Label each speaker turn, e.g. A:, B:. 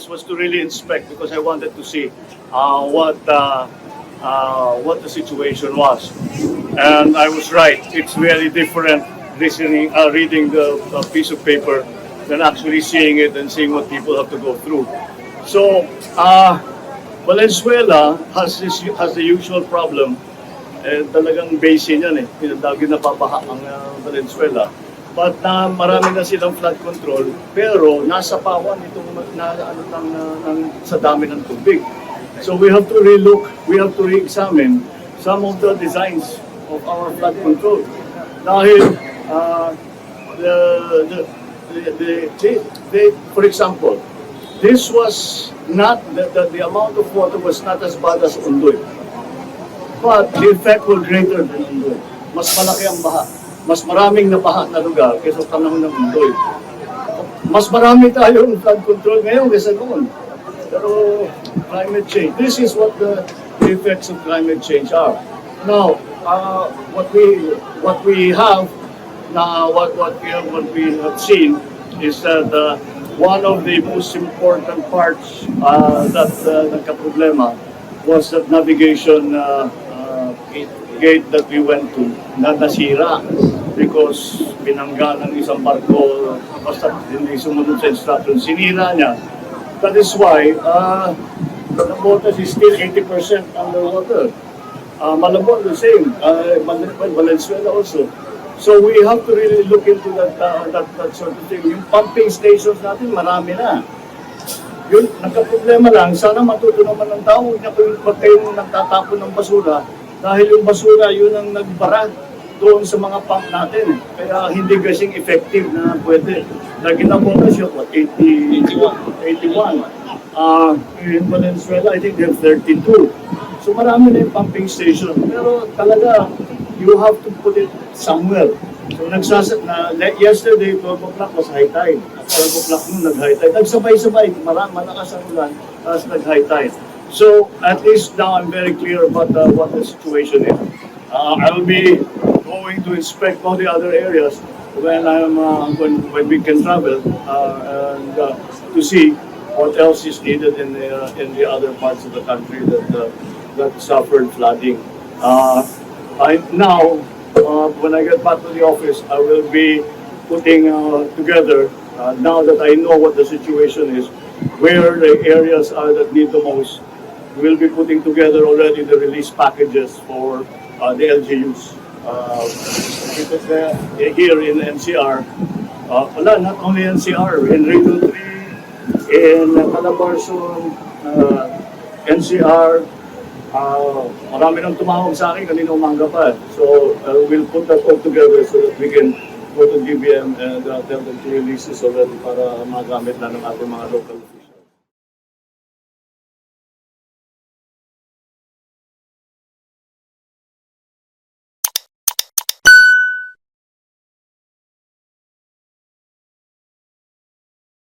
A: was to really inspect because I wanted to see what the situation was. And I was right. It's very different reading the piece of paper than actually seeing it and seeing what people have to go through. So, Valenzuela has the usual problem. Talagang basin yan lagi napabaha ang Valenzuela. But marami na silang flood control, pero nasa pawan itong sa dami ng tubig. So we have to relook, we have to re-examine some of the designs of our flood control. Dahil for example, this was not, the amount of water was not as bad as Ondoy. But the effect was greater than Ondoy. Mas malaki ang baha. Mas maraming nabaha na lugar kaysa panahon ng Ondoy. Mas marami tayong flood control ngayon kaysa noon. Pero climate change, this is what the effects of climate change are. Now, what we have seen is that one of the most important parts that nagka-problema was that navigation gate that we went to na nasira because binangga ng isang barko basta hindi sumunod sa instruction, sinira niya. That is why the waters is still 80% underwater. Malabon the same, Valenzuela also. So we have to really look into that sort of thing. Yung pumping stations natin, marami na. Yun, nagka-problema lang, sana matuto naman ng tao, huwag kayong nagtatapon ng basura dahil yung basura, yun ang nagbara doon sa mga pump natin. Kaya hindi kasing effective na pwede. Lagi na po na siya, 81. In Valenzuela, I think they have 32. So marami na yung pumping station. Pero talaga, you have to put it somewhere. So yesterday, 12 o'clock was high tide. At 12 o'clock noon, nag-high tide. Nagsabay-sabay, malakas ang ulan, tapos nag-high tide. So at least now I'm very clear about what the situation is. I will be going to inspect all the other areas when we can travel and to see what else is needed in the other parts of the country that suffered flooding. Now, when I get back to the office, I will be putting together, now that I know what the situation is, where the areas are that need the most. We'll be putting together already the release packages for the LGUs. Here in NCR, not only NCR, in Region 3, in Calabarzon, NCR, marami nang tumawag sa akin kanina umaga pa. So we'll put that all together so that we can go to DBM and tell them to release this already para magamit na ng ating mga local